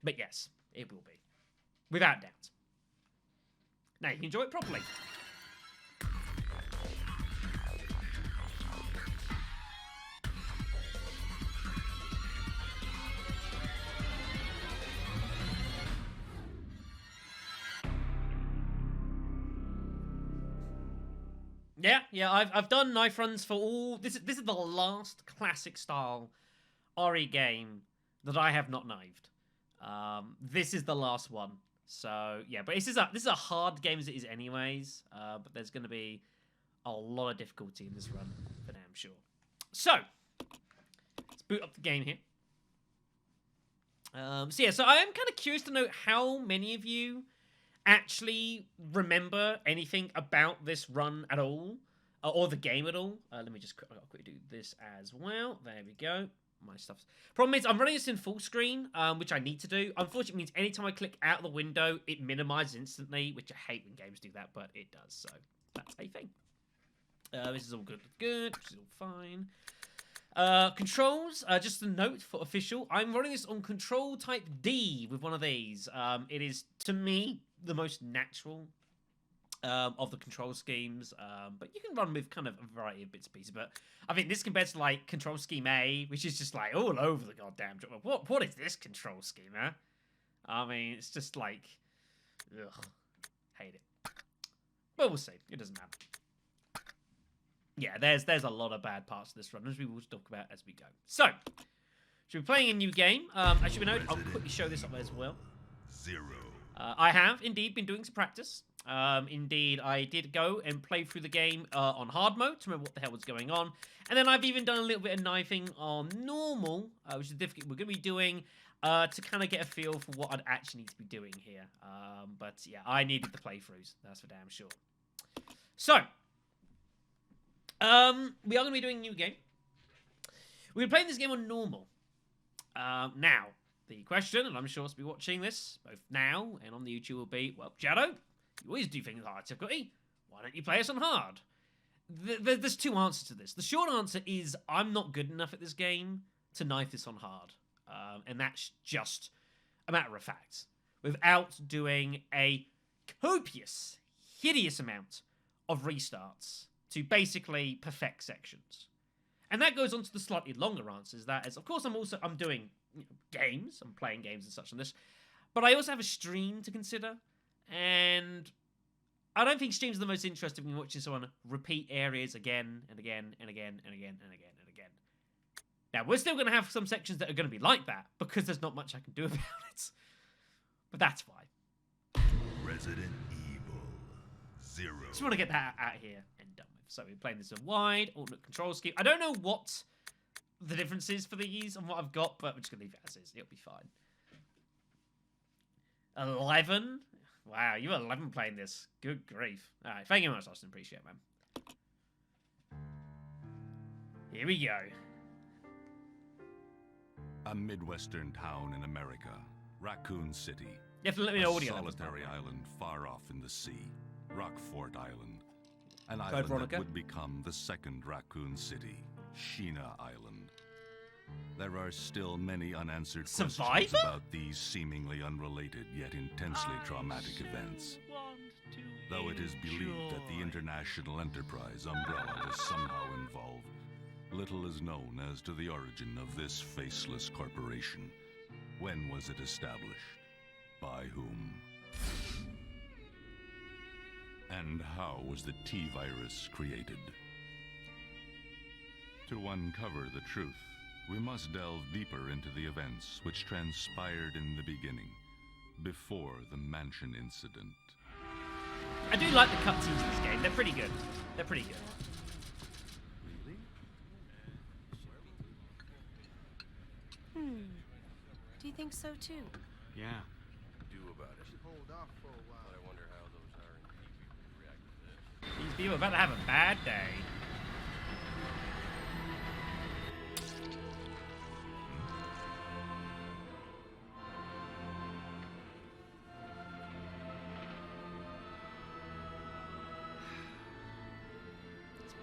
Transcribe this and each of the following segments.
But yes, it will be. Without doubt. Now you can enjoy it properly. Yeah, I've done knife runs for all. This is the last classic style RE game that I have not knifed. This is the last one. So yeah, but this is a hard game as it is anyways. But there's going to be a lot of difficulty in this run for damn sure. So let's boot up the game here. So I am kind of curious to know how many of you actually remember anything about this run at all, or the game at all. Let me just quickly do this as well. There we go. My stuff's... Problem is, I'm running this in full screen, which I need to do. Unfortunately, it means anytime I click out of the window, it minimizes instantly, which I hate when games do that, but it does, so that's a thing. This is all good, which is all fine. Controls, just a note for official. I'm running this on control type D with one of these. It is, to me, the most natural of the control schemes. But you can run with kind of a variety of bits and pieces. But I think this compared to, like, control scheme A, which is just, like, all over the goddamn job. What is this control scheme, huh? I mean, it's just, like, ugh, hate it. But we'll see. It doesn't matter. Yeah, there's a lot of bad parts of this run, as we will talk about as we go. So, should be playing a new game. As you know, I'll quickly show this up as well. I have indeed been doing some practice. Indeed, I did go and play through the game on hard mode to remember what the hell was going on. And then I've even done a little bit of knifing on normal, which is difficult. We're going to be doing to kind of get a feel for what I'd actually need to be doing here. But yeah, I needed the playthroughs. That's for damn sure. So, we are going to be doing a new game. We're playing this game on normal. Now, the question, and I'm sure to be watching this, both now and on the YouTube, will be, well, Shadow, you always do things hard difficulty. Why don't you play us on hard? There's two answers to this. The short answer is, I'm not good enough at this game to knife this on hard. And that's just a matter of fact. Without doing a copious, hideous amount of restarts to basically perfect sections. And that goes on to the slightly longer answers. That is, of course, I'm doing games. I'm playing games and such on this. But I also have a stream to consider. And I don't think streams are the most interesting when you're watching someone repeat areas again and again and again and again and again and again. Now, we're still going to have some sections that are going to be like that because there's not much I can do about it. But that's why. Resident Evil 0. Just want to get that out here and done with. So we're playing this in wide, alternate control scheme. I don't know what the difference is for these and what I've got, but we're just going to leave it as is. It'll be fine. 11? Wow, you were 11 playing this. Good grief. Alright, thank you very much, Austin. Appreciate it, man. Here we go. A Midwestern town in America, Raccoon City. You have to let me know audio. A solitary island far off in the sea, Rockfort Island. An Code island Veronica. that would become the second Raccoon City, Sheena Island. There are still many unanswered questions about these seemingly unrelated yet intensely traumatic events. Though it is believed that the international enterprise umbrella was somehow involved, little is known as to the origin of this faceless corporation. When was it established? By whom? And how was the T-virus created? To uncover the truth, we must delve deeper into the events which transpired in the beginning, before the mansion incident. I do like the cutscenes in this game. They're pretty good. They're pretty good. Do you think so too? Yeah. Do about it. Hold off for a while. But I wonder how those R&D people would react to this. These people are about to have a bad day.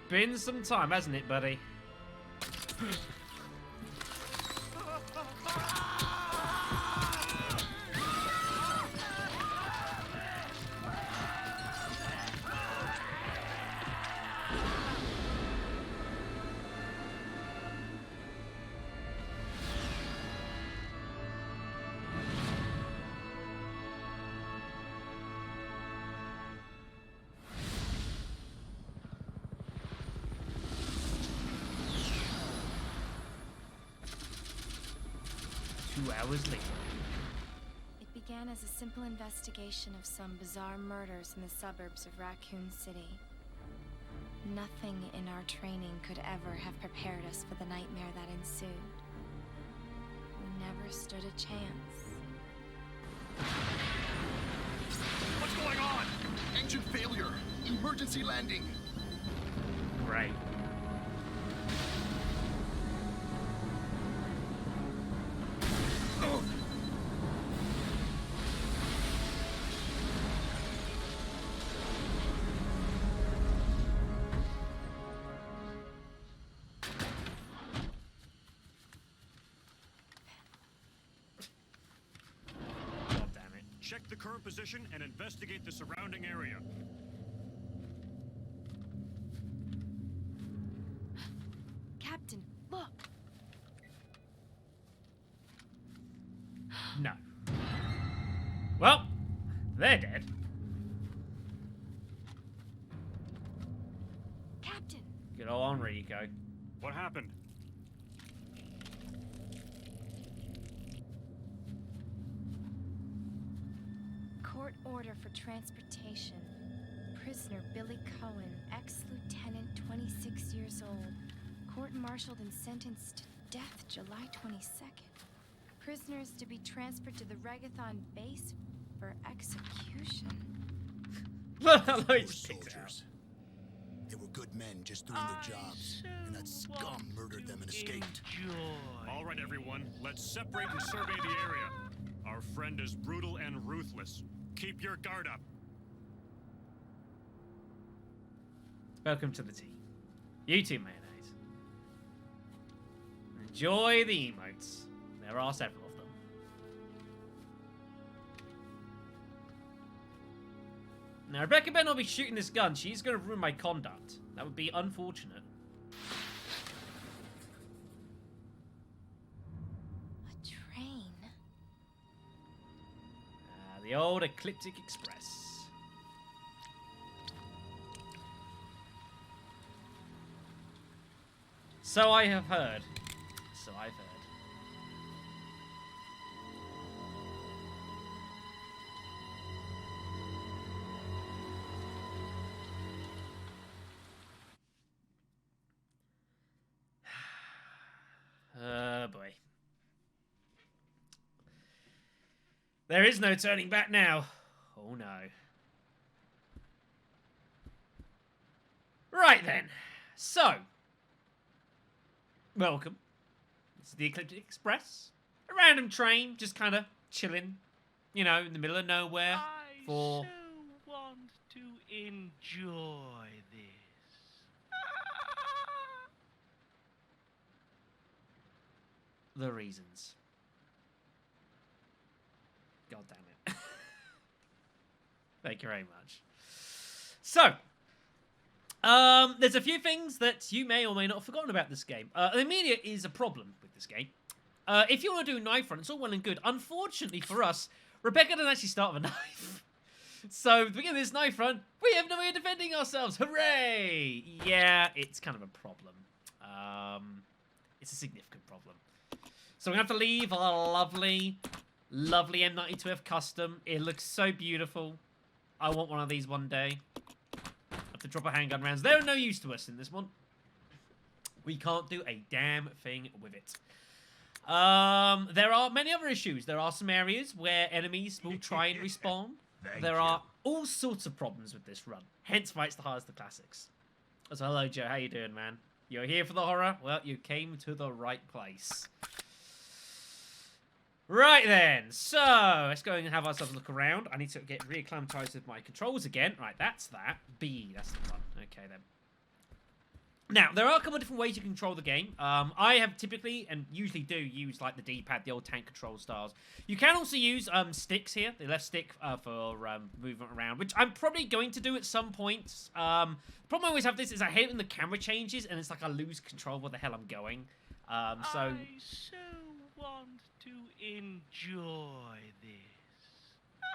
It's been some time, hasn't it, buddy? 2 hours later. It began as a simple investigation of some bizarre murders in the suburbs of Raccoon City. Nothing in our training could ever have prepared us for the nightmare that ensued. We never stood a chance. What's going on? Engine failure. Emergency landing. Great. Check the current position and investigate the surrounding area. Captain, look! No. Well, they're dead. Captain! Good old Enrico. What happened? Court order for transportation. Prisoner Billy Cohen, ex-lieutenant, 26 years old. Court-martialed and sentenced to death July 22nd. Prisoners to be transferred to the Regathon base for execution. Look, Those he just picked it out. soldiers. They were good men just doing their jobs, and that scum murdered them and escaped. All right, everyone, let's separate and survey the area. Our friend is brutal and ruthless. Keep your guard up. Welcome to the tea. You too, mayonnaise. Enjoy the emotes. There are several of them. Now, Rebecca better not be shooting this gun. She's going to ruin my conduct. That would be unfortunate. A train. The old Ecliptic Express. So I have heard. So I've heard. Oh boy. There is no turning back now. Oh no. Right then. So. Welcome. This is the Ecliptic Express. A random train, just kind of chilling, you know, in the middle of nowhere. For I so want to enjoy this. the reasons. God damn it. Thank you very much. So, there's a few things that you may or may not have forgotten about this game. The media is a problem with this game. If you want to do a knife run, it's all well and good. Unfortunately for us, Rebecca didn't actually start with a knife. So, at the beginning of this knife run, we have no way of defending ourselves. Hooray! Yeah, it's kind of a problem. It's a significant problem. So, we're going to have to leave our lovely, lovely M92F custom. It looks so beautiful. I want one of these one day. Have to drop a handgun rounds. They're no use to us in this one. We can't do a damn thing with it. There are many other issues. There are some areas where enemies will try and respawn. There are all sorts of problems with this run. Hence why it's the hardest of the classics. So hello, Joe. How you doing, man? You're here for the horror? Well, you came to the right place. Right then. So, let's go and have ourselves a look around. I need to get reacclimatized with my controls again. Right, that's that. B, that's the one. Okay, then. Now, there are a couple of different ways you control the game. I have typically, and usually do, use like the D-pad, the old tank control styles. You can also use sticks here, the left stick for movement around, which I'm probably going to do at some point. The problem I always have this is I hate when the camera changes, and it's like I lose control of where the hell I'm going. I so want to enjoy this.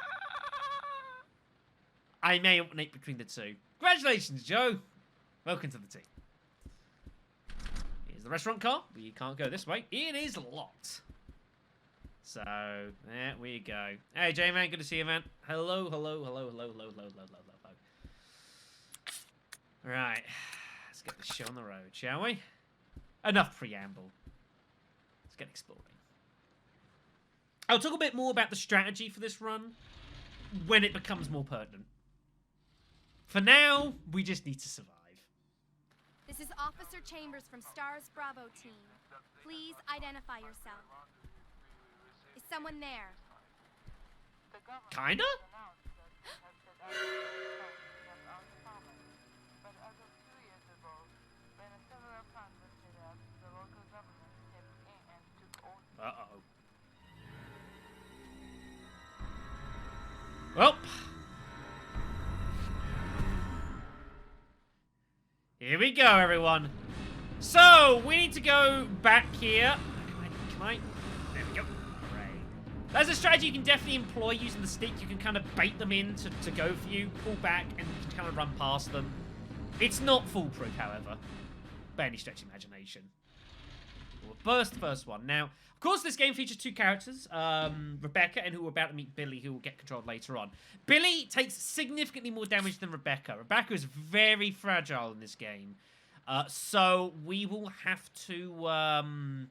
I may alternate between the two. Congratulations, Joe. Welcome to the team. Here's the restaurant car. We can't go this way. It is locked. So, there we go. Hey, J-Man, good to see you, man. Hello. Right, let's get this show on the road, shall we? Enough preamble. Let's get exploring. I'll talk a bit more about the strategy for this run when it becomes more pertinent. For now, we just need to survive. This is Officer Chambers from STARS Bravo team. Please identify yourself. Is someone there? Kinda? Uh-oh. Well. Here we go, everyone. So, we need to go back here. Can I? There we go. Right. That's a strategy you can definitely employ using the stick. You can kind of bait them in to go for you, pull back, and you can kind of run past them. It's not foolproof, however, by any stretch of imagination. We'll burst the first one. Now, of course, this game features two characters, Rebecca, and who we're about to meet Billy, who will get controlled later on. Billy takes significantly more damage than Rebecca. Rebecca is very fragile in this game. So we will have to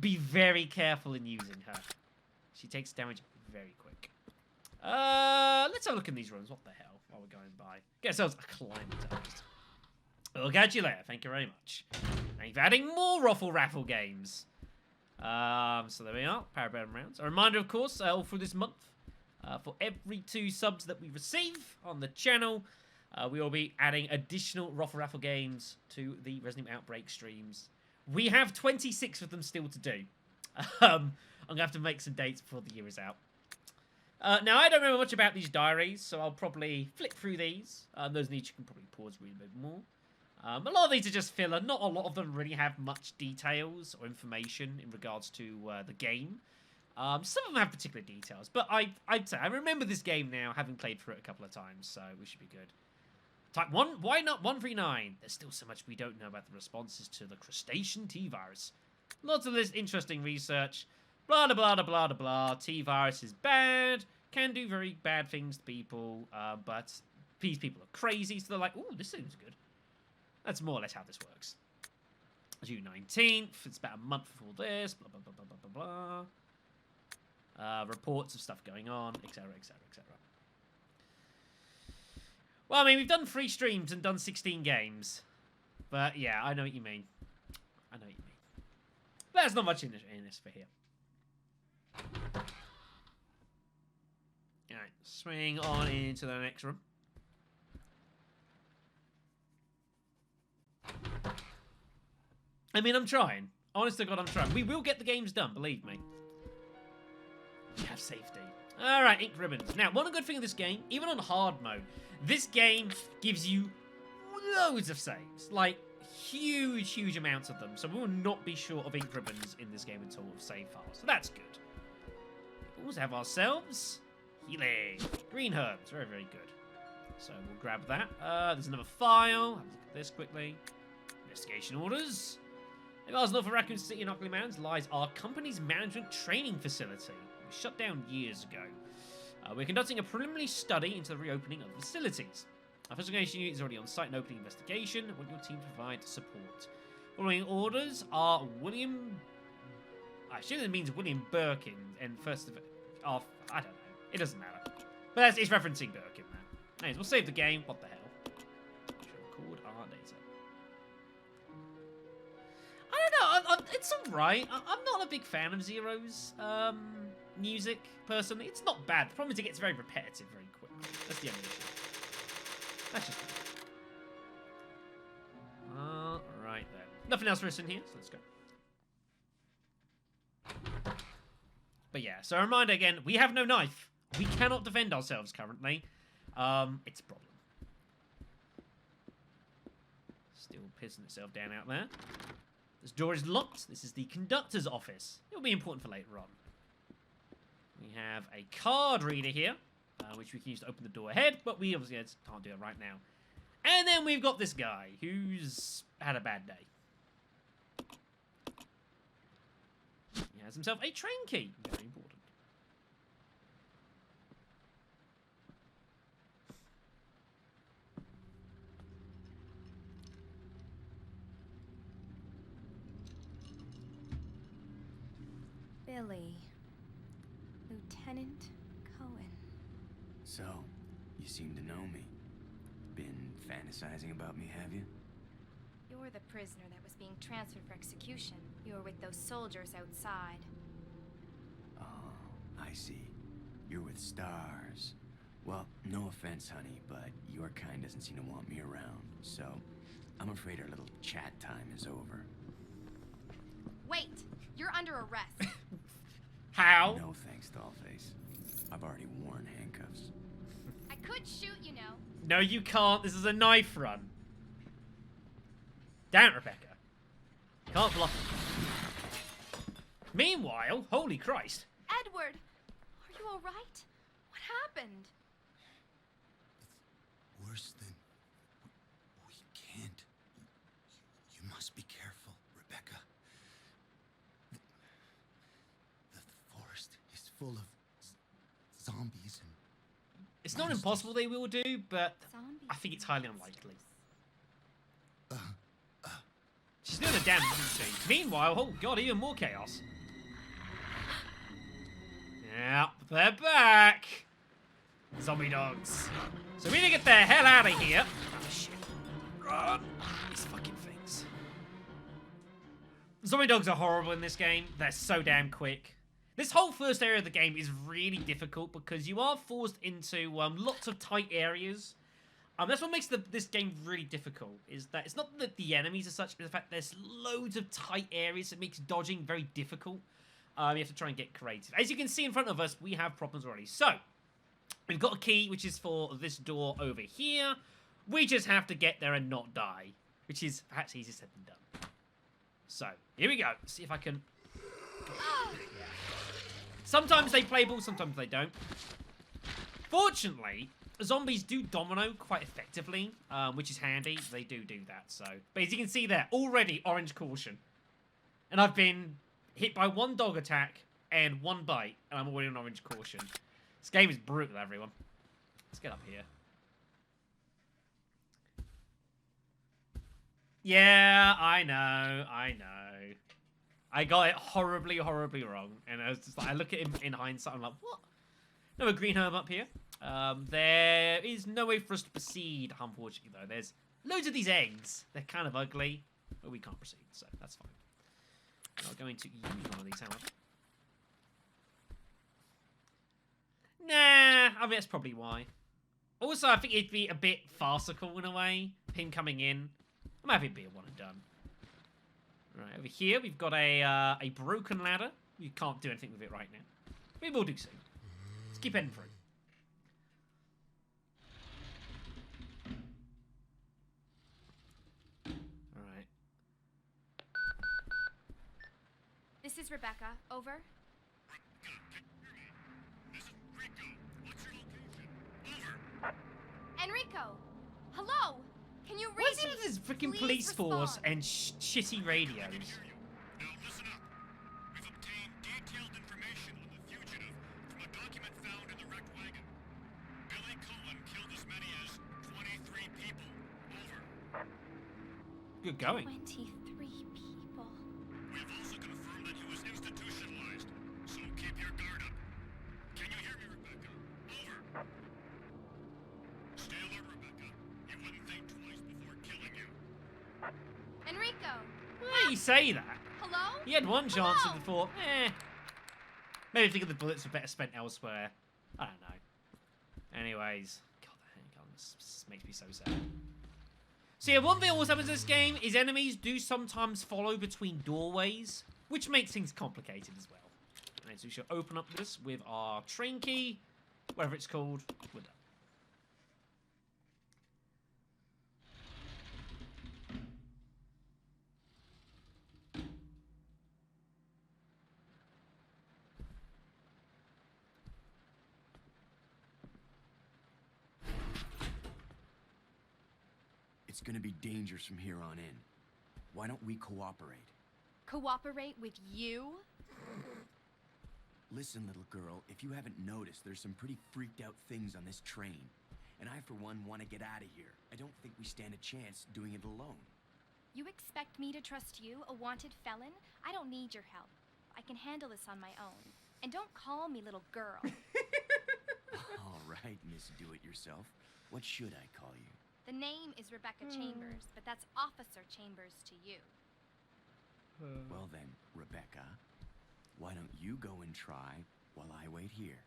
be very careful in using her. She takes damage very quick. Let's have a look in these rooms. What the hell? While we're going by. Get ourselves acclimatized. We'll catch you later. Thank you very much. Thank you for adding more Ruffle Raffle games. So there we are. Parabellum rounds. A reminder, of course, all through this month, for every 2 subs that we receive on the channel, we will be adding additional Ruffle Raffle games to the Resident Evil Outbreak streams. We have 26 of them still to do. I'm going to have to make some dates before the year is out. Now, I don't remember much about these diaries, so I'll probably flick through these. Those needs you can probably pause a little bit more. A lot of these are just filler. Not a lot of them really have much details or information in regards to the game. Some of them have particular details, but I'd say I remember this game now, having played through it a couple of times, so we should be good. Type 1, why not 139? There's still so much we don't know about the responses to the crustacean T-virus. Lots of this interesting research. Blah, blah, blah, blah, blah, blah. T-virus is bad, can do very bad things to people, but these people are crazy, so they're like, ooh, this seems good. That's more or less how this works. June 19th, it's about a month before this, blah, blah, blah, blah, blah, blah, blah. Reports of stuff going on, etc., etc., etc. Well, I mean, we've done 3 streams and done 16 games. But, yeah, I know what you mean. I know what you mean. There's not much in this for here. Alright, swing on into the next room. I mean, I'm trying. Honest to God, I'm trying. We will get the games done, believe me. We have safety. Alright, ink ribbons. Now, one good thing of this game, even on hard mode, this game gives you loads of saves. Like, huge, huge amounts of them. So we will not be short of ink ribbons in this game at all, of save files. So that's good. We also have ourselves healing. Green herbs. Very, very good. So we'll grab that. There's another file. Have a look at this quickly. Investigation orders. In miles north of Raccoon City in Ugly Mounds lies our company's management training facility. It was shut down years ago. We're conducting a preliminary study into the reopening of the facilities. Our investigation unit is already on site and opening investigation. I want your team to provide support. Following orders are William... I assume it means William Birkin, and first of... I don't know. It doesn't matter. But it's referencing Birkin, man. Anyways, we'll save the game. What the hell? Record our data. I don't know. It's alright. I'm not a big fan of Zero's music, personally. It's not bad. The problem is it gets very repetitive very quickly. That's the only issue. That's just... Alright then. Nothing else for us in here, so let's go. But yeah, so a reminder again, we have no knife. We cannot defend ourselves currently. It's a problem. Still pissing itself down out there. This door is locked. This is the conductor's office. It will be important for later on. We have a card reader here, which we can use to open the door ahead, but we obviously can't do it right now. And then we've got this guy who's had a bad day. We has himself a train key. Very important. Billy. Lieutenant Cohen. So, you seem to know me. Been fantasizing about me, have you? You're the prisoner that was being transferred for execution. You were with those soldiers outside. Oh, I see. You're with stars. Well, no offense, honey, but your kind doesn't seem to want me around, so I'm afraid our little chat time is over. Wait! You're under arrest. How? No thanks, Dollface. I've already worn handcuffs. I could shoot, you know. No, you can't. This is a knife run. Damn, Rebecca. Can't bluff it. Meanwhile, holy Christ. Edward! Are you alright? What happened? It's worse than... We can't. You must be careful, Rebecca. The forest is full of zombies and... It's not impossible they will do, but Zombie I think it's highly unlikely. Uh, She's doing a damn routine. Meanwhile, oh god, even more chaos. Yeah, they're back. Zombie dogs. So we need to get the hell out of here. Oh shit. Run. These fucking things. Zombie dogs are horrible in this game. They're so damn quick. This whole first area of the game is really difficult because you are forced into lots of tight areas. That's what makes this game really difficult, is that it's not that the enemies are such, but the fact there's loads of tight areas that makes dodging very difficult. You have to try and get creative. As you can see in front of us, we have problems already. So, we've got a key, which is for this door over here. We just have to get there and not die, which is perhaps easier said than done. So, here we go. Let's see if I can... Yeah. Sometimes they play ball, sometimes they don't. Fortunately... Zombies do domino quite effectively, which is handy. They do that, so... But as you can see there, already orange caution. And I've been hit by one dog attack and one bite, and I'm already on orange caution. This game is brutal, everyone. Let's get up here. Yeah, I know. I got it horribly, horribly wrong. And I was just like, I look at him in hindsight, I'm like, what? No, a green herb up here. There is no way for us to proceed, unfortunately, though. There's loads of these eggs. They're kind of ugly, but we can't proceed, so that's fine. I'm not going to use one of these, however. Nah, I mean, that's probably why. Also, I think it'd be a bit farcical in a way, him coming in. I'm happy to be a one and done. Right, over here, we've got a broken ladder. You can't do anything with it right now. We will do soon. Let's keep heading through. Alright. This is Rebecca. Over. This is Rico. What's your location? Over. Enrico! Hello! Can you read What's me? it with this freaking Please police force respond. and shitty radios? Now listen up. We've obtained detailed information on the fugitive from a document found in the wrecked wagon. Billy Cohen killed as many as 23 people. Over. Good going. 23 people. We have also confirmed that he was institutionalized, so keep your guard up. Can you hear me, Rebecca? Over. Stay alert, Rebecca. You wouldn't think twice before killing you. Enrico! Why do you say that? Hello? He had one chance Hello? and thought, maybe think of the bullets were better spent elsewhere. I don't know. Anyways, God, this makes me so sad. So yeah, one thing that always happens in this game is enemies do sometimes follow between doorways, which makes things complicated as well. And so we shall open up this with our train key, whatever it's called. We're done. It's gonna be dangerous from here on in. Why don't we cooperate? Cooperate with you? Listen, little girl, if you haven't noticed, there's some pretty freaked out things on this train. And I, for one, want to get out of here. I don't think we stand a chance doing it alone. You expect me to trust you, a wanted felon? I don't need your help. I can handle this on my own. And don't call me little girl. All right, Miss Do-It-Yourself. What should I call you? The name is Rebecca Chambers, but that's Officer Chambers to you. Well then, Rebecca, why don't you go and try while I wait here?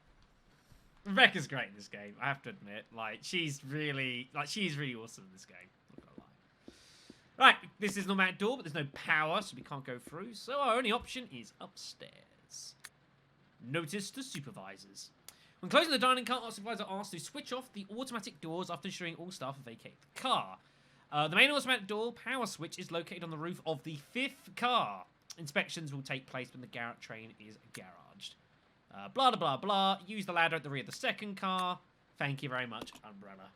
Rebecca's great in this game, I have to admit. Like, she's really awesome in this game. Not gonna lie. Right, this is an automatic door, but there's no power, so we can't go through. So our only option is upstairs. Notice the supervisors. When closing the dining car, our supervisor asks to switch off the automatic doors after ensuring all staff vacate the car. The main automatic door power switch is located on the roof of the 5th car. Inspections will take place when the Garrett train is garaged. Blah, blah, blah, blah. Use the ladder at the rear of the 2nd car. Thank you very much, Umbrella.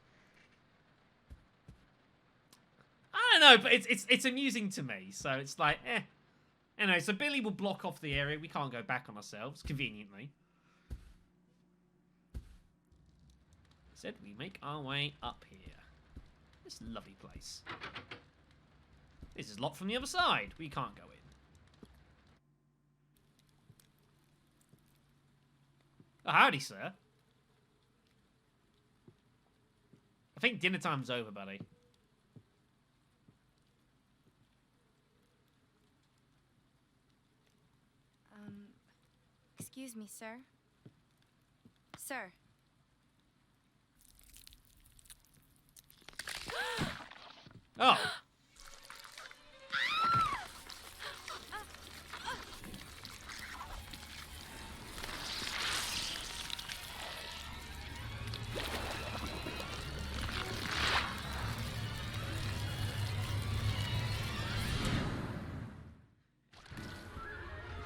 I don't know, but it's amusing to me. So it's like, eh. Anyway, so Billy will block off the area. We can't go back on ourselves, conveniently. Said we make our way up here. This lovely place. This is locked from the other side. We can't go in. Oh, howdy, sir. I think dinner time's over, buddy. Excuse me, sir. Sir. Oh.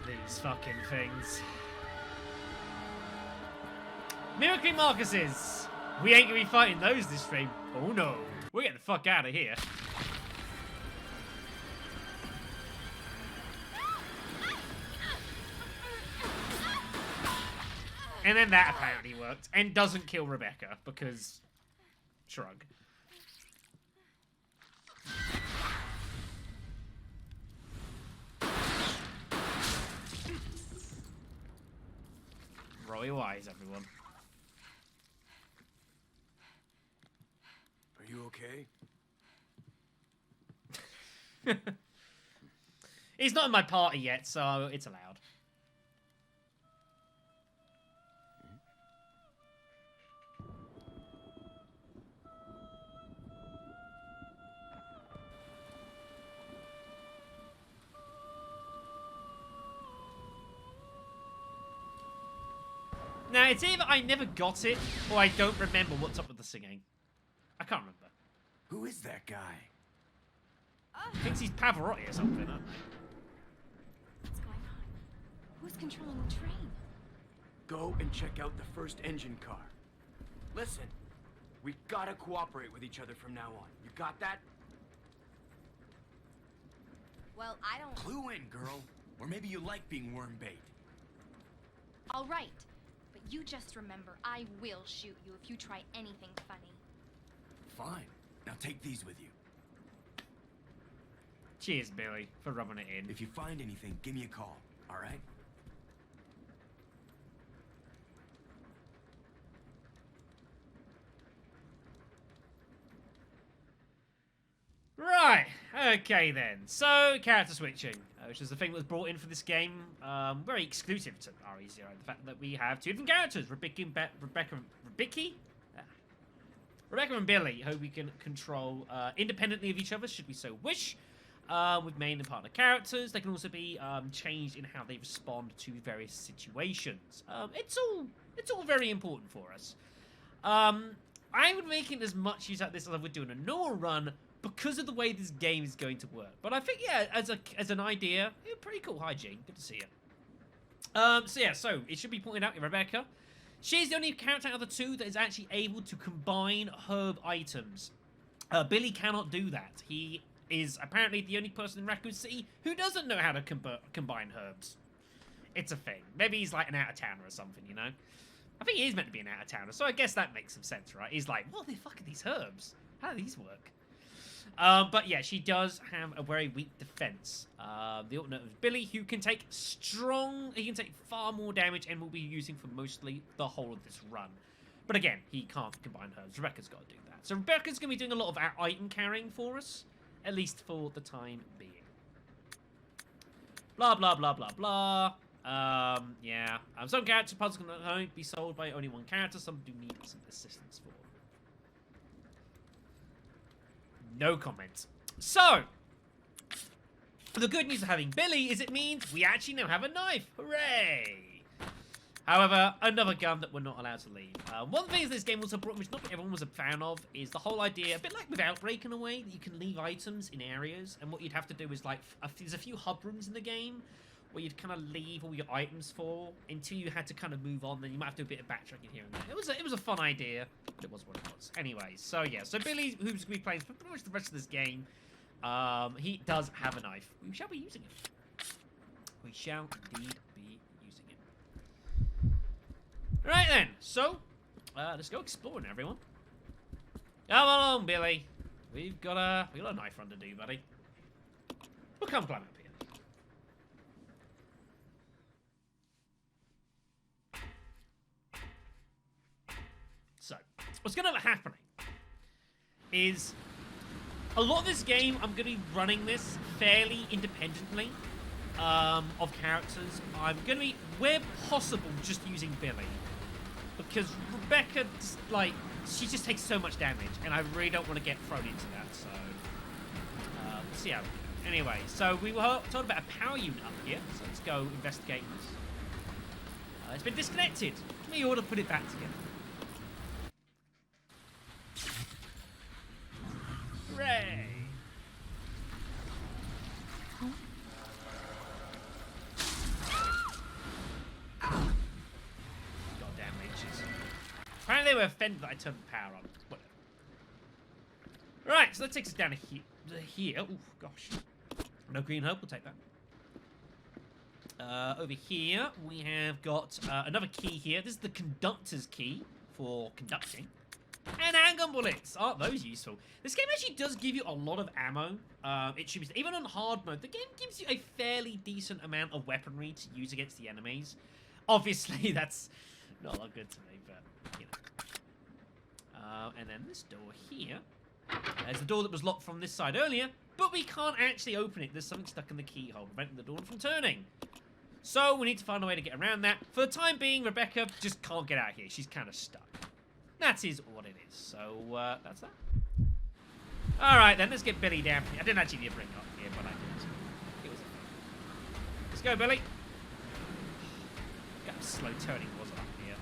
These fucking things. Mimicry Marcuses! We ain't gonna be fighting those this stream. Oh no. We're getting the fuck out of here. And then that apparently worked. And doesn't kill Rebecca, because... Shrug. Roll your eyes, everyone. Are you okay? He's not in my party yet, so it's allowed. Now, it's either I never got it, or I don't remember what's up with the singing. I can't remember. Who is that guy? Thinks he's Pavarotti or something, I don't know. What's going on? Who's controlling the train? Go and check out the first engine car. Listen, we gotta cooperate with each other from now on. You got that? Well, I don't... Clue in, girl. Or maybe you like being worm bait. All right. But you just remember, I will shoot you if you try anything funny. Fine. Now take these with you. Cheers, Billy, for rubbing it in. If you find anything, give me a call, all right? Right, okay then. So, character switching, which is the thing that was brought in for this game. Very exclusive to RE0, the fact that we have two different characters, Rebecca and Billy, who we can control independently of each other, should we so wish. With main and partner characters, they can also be changed in how they respond to various situations. It's all very important for us. I would make it as much use out of this as I would do in a normal run because of the way this game is going to work. But I think, yeah, as an idea, yeah, pretty cool. Hi, Jean. Good to see you. So it should be pointed out, Rebecca. She's the only character out of the two that is actually able to combine herb items. Billy cannot do that. He is apparently the only person in Raccoon City who doesn't know how to combine herbs. It's a thing. Maybe he's like an out-of-towner or something, you know? I think he is meant to be an out-of-towner, so I guess that makes some sense, right? He's like, what the fuck are these herbs? How do these work? But yeah, she does have a very weak defense. The alternate is Billy, who can take he can take far more damage and will be using for mostly the whole of this run. But again, he can't combine herbs. Rebecca's got to do that. So Rebecca's going to be doing a lot of our item carrying for us, at least for the time being. Blah, blah, blah, blah, blah. Yeah. Some character puzzles can only be solved by only one character. Some do need some assistance for. No comments. So, the good news of having Billy is it means we actually now have a knife. Hooray! However, another gun that we're not allowed to leave. One thing is this game also brought, which not everyone was a fan of, is the whole idea, a bit like with Outbreak in a way, that you can leave items in areas, and what you'd have to do is like, there's a few hub rooms in the game where you'd kind of leave all your items for until you had to kind of move on. Then you might have to do a bit of backtracking here and there. It was a fun idea, but it was what it was. Anyways, so yeah, so Billy, who's going to be playing for pretty much the rest of this game, he does have a knife. We shall be using it. We shall indeed be using it. Right then, so let's go exploring, everyone. Come along, Billy. We got a knife run to do, buddy. We'll come climb up here. So, what's going to be happening is a lot of this game, I'm going to be running this fairly independently of characters. I'm going to be, where possible, just using Billy. Because Rebecca, she just takes so much damage, and I really don't want to get thrown into that, so let's see how we go. Anyway, so we were told about a power unit up here, so let's go investigate this. It's been disconnected. We ought to put it back together. Hooray! Goddamn leeches. Apparently they were offended that I turned the power on. Whatever. Right, so that takes us down to here. Oh, gosh. No green herb, we'll take that. Over here, we have got another key here. This is the conductor's key for conducting. And handgun bullets! Aren't those useful? This game actually does give you a lot of ammo. It should be, even on hard mode, the game gives you a fairly decent amount of weaponry to use against the enemies. Obviously, that's not a lot good to me, but, you know. And then this door here. There's the door that was locked from this side earlier, but we can't actually open it. There's something stuck in the keyhole, preventing the door from turning. So, we need to find a way to get around that. For the time being, Rebecca just can't get out here. She's kind of stuck. That is what it is. So, that's that. Alright then, let's get Billy down here. I didn't actually need to bring it up here, but I did. It was Let's go, Billy. Got slow turning, was it, up here?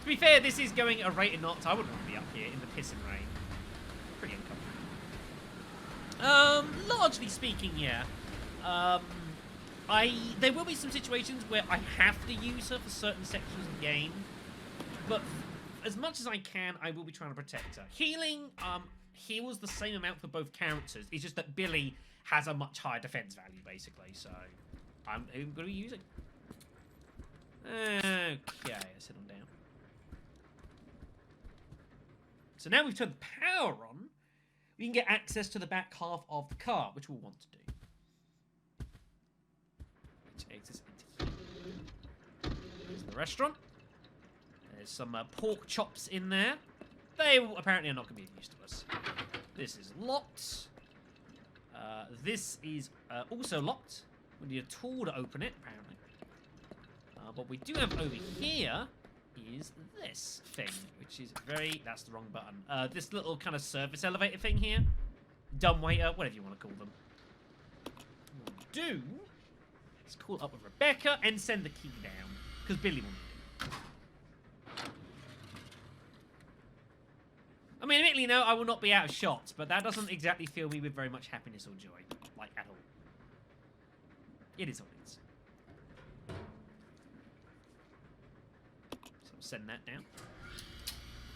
To be fair, this is going at a rate of knots. I wouldn't want to be up here in the piss and rain. Pretty uncomfortable. Largely speaking, yeah. There will be some situations where I have to use her for certain sections of the game, but as much as I can, I will be trying to protect her. Healing, heals the same amount for both characters. It's just that Billy has a much higher defense value, basically, so I'm going to be using. Okay, let's hit on down. So now we've turned the power on, we can get access to the back half of the car, which we'll want to do. Which takes us into here. There's the restaurant. There's some pork chops in there. They apparently are not going to be of use to us. This is locked. This is also locked. We need a tool to open it, apparently. What we do have over here is this thing, which is that's the wrong button. This little kind of service elevator thing here. Dumbwaiter, whatever you want to call them. What we'll do is call up with Rebecca and send the key down, because Billy will need it. I mean, admittedly, no, I will not be out of shots, but that doesn't exactly fill me with very much happiness or joy, like, at all. It is what it is. So, send that down.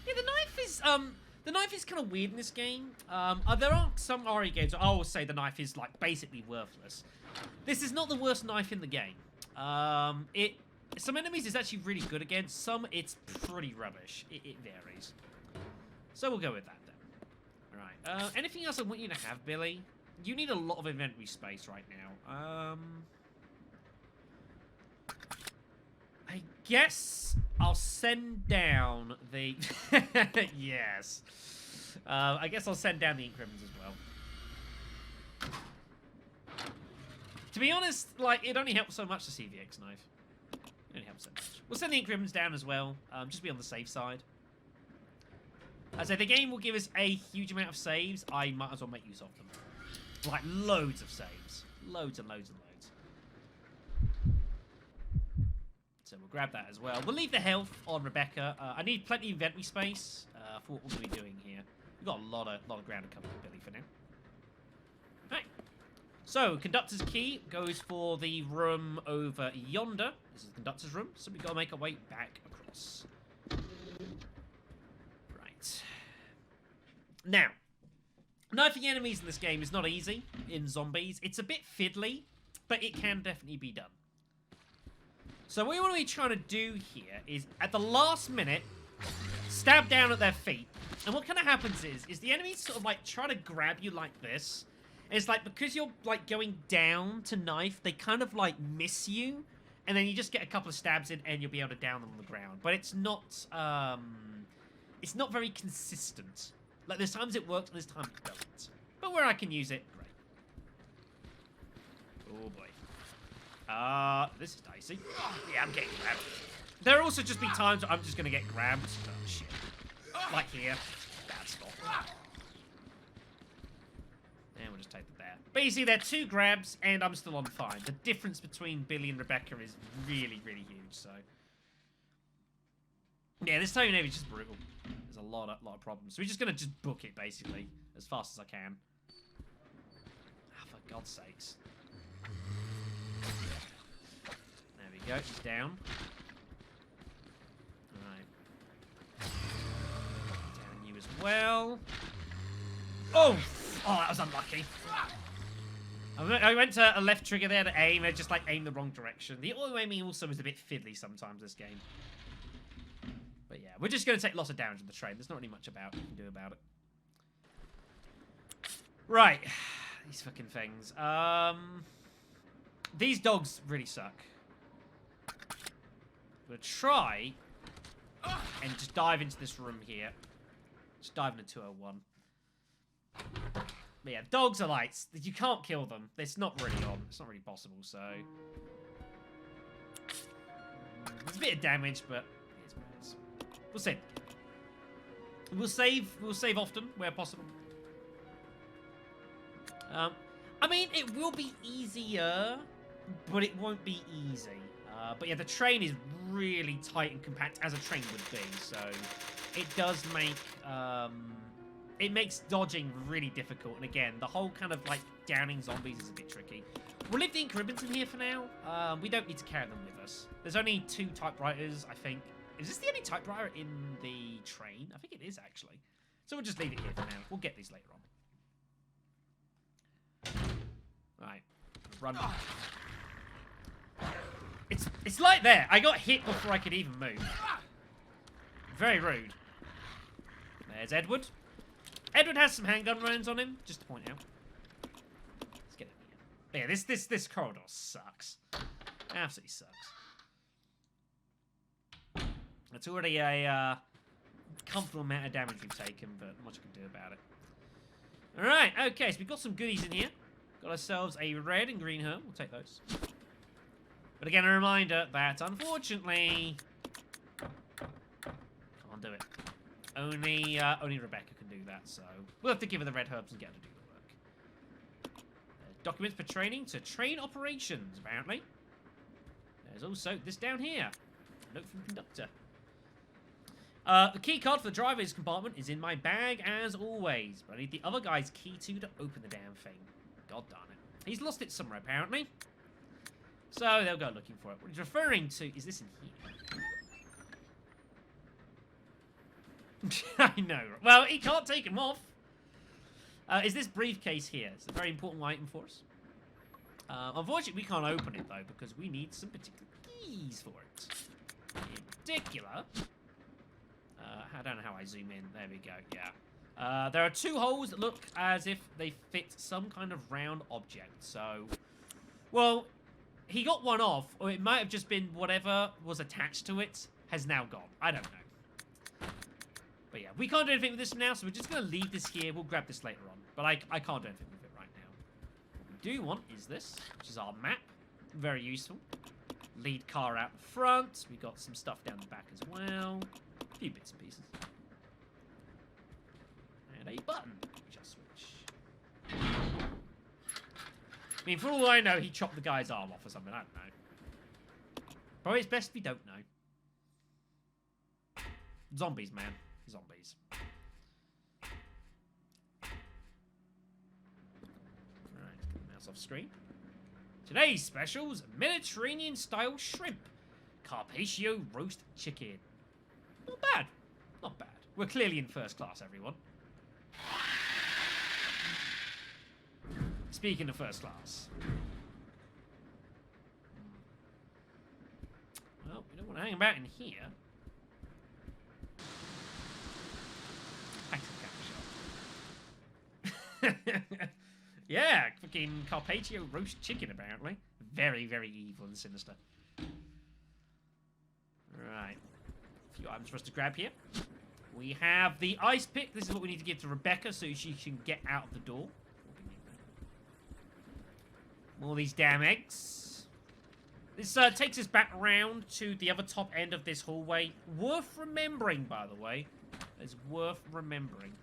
Yeah, the knife is, The knife is kind of weird in this game. There are some RE games where I will say the knife is like basically worthless. This is not the worst knife in the game. Some enemies it's actually really good against. Some it's pretty rubbish. It varies. So we'll go with that then. All right. Anything else I want you to have, Billy? You need a lot of inventory space right now. I guess I'll send down the... yes. I guess I'll send down the ink ribbons as well. To be honest, like, it only helps so much to see the X knife. It only helps so much. We'll send the ink ribbons down as well, just be on the safe side. As I say, the game will give us a huge amount of saves. I might as well make use of them. Like, loads of saves. Loads and loads and loads. So we'll grab that as well. We'll leave the health on Rebecca. I need plenty of inventory space for what we're going to be doing here. We've got a lot of ground to cover with Billy for now. Right. So, conductor's key goes for the room over yonder. This is the conductor's room, so we've got to make our way back across. Right. Now, knifing enemies in this game is not easy in zombies. It's a bit fiddly, but it can definitely be done. So what we want to be trying to do here is, at the last minute, stab down at their feet. And what kind of happens is the enemies sort of like try to grab you like this. And it's like, because you're like going down to knife, they kind of like miss you. And then you just get a couple of stabs in and you'll be able to down them on the ground. But it's not very consistent. Like, there's times it works and there's times it doesn't. But where I can use it, great. Oh boy. This is dicey. Yeah, I'm getting grabbed. There'll also just be times where I'm just gonna get grabbed. Oh, shit. Like here. That's not. And we'll just take that there. But you see, they're 2 grabs, and I'm still on fine. The difference between Billy and Rebecca is really, really huge, so... Yeah, this Tony Navy is just brutal. There's a lot of problems. So we're just gonna just book it, basically, as fast as I can. Ah, for God's sakes. There we go, she's down. Alright. Down you as well. Oh! Oh, that was unlucky. I went to a left trigger there to aim, and I just like aimed the wrong direction. The auto aiming also is a bit fiddly sometimes this game. But yeah, we're just going to take lots of damage on the train. There's not really much you can do about it. Right. These fucking things. These dogs really suck. I'm going to try and just dive into this room here. Just dive into 201. But yeah, dogs are like, you can't kill them. It's not really on. It's not really possible, so... There's a bit of damage, but it is what it is. We'll see. We'll save often, where possible. I mean, it will be easier, but it won't be easy. But yeah, the train is really tight and compact, as a train would be, so it does make... it makes dodging really difficult, and again, the whole kind of, like, downing zombies is a bit tricky. We'll leave the ink ribbons in here for now. We don't need to carry them with us. There's only 2 typewriters, I think. Is this the only typewriter in the train? I think it is, actually. So we'll just leave it here for now. We'll get these later on. Right. Run. It's like there. I got hit before I could even move. Very rude. There's Edward. Edward has some handgun rounds on him, just to point out. Let's get in here. But yeah, this corridor sucks. Absolutely sucks. It's already a comfortable amount of damage we've taken, but not much I can do about it. Alright, okay, so we've got some goodies in here. Got ourselves a red and green herb. We'll take those. But again, a reminder that, unfortunately... Can't do it. Only Rebecca can do that, so we'll have to give her the red herbs and get her to do the work. Documents pertaining to train operations, apparently. There's also this down here. A note from the conductor. The key card for the driver's compartment is in my bag, as always. But I need the other guy's key to open the damn thing. God darn it. He's lost it somewhere, apparently. So they'll go looking for it. What he's referring to is this in here. I know. Well, he can't take him off. Is this briefcase here? It's a very important item for us. Unfortunately, we can't open it, though, because we need some particular keys for it. In particular... I don't know how I zoom in. There we go, yeah. There are 2 holes that look as if they fit some kind of round object, so... Well, he got one off, or it might have just been whatever was attached to it has now gone. I don't know. But yeah, we can't do anything with this now, so we're just going to leave this here. We'll grab this later on. But I can't do anything with it right now. What we do want is this, which is our map. Very useful. Lead car out the front. We got some stuff down the back as well. A few bits and pieces. And a button, which I'll switch. I mean, for all I know, he chopped the guy's arm off or something. I don't know. Probably it's best if we don't know. Zombies, man. Zombies. Alright, let's get the mouse off screen. Today's specials, Mediterranean-style shrimp. Carpaccio roast chicken. Not bad. Not bad. We're clearly in first class, everyone. Speaking of first class. Well, we don't want to hang about in here. Back to the camera shot. Yeah, fucking Carpaccio roast chicken, apparently. Very, very evil and sinister. Right. A few items for us to grab here. We have the ice pick. This is what we need to give to Rebecca so she can get out of the door. All these damn eggs. This takes us back around to the other top end of this hallway. Worth remembering, by the way. It's worth remembering.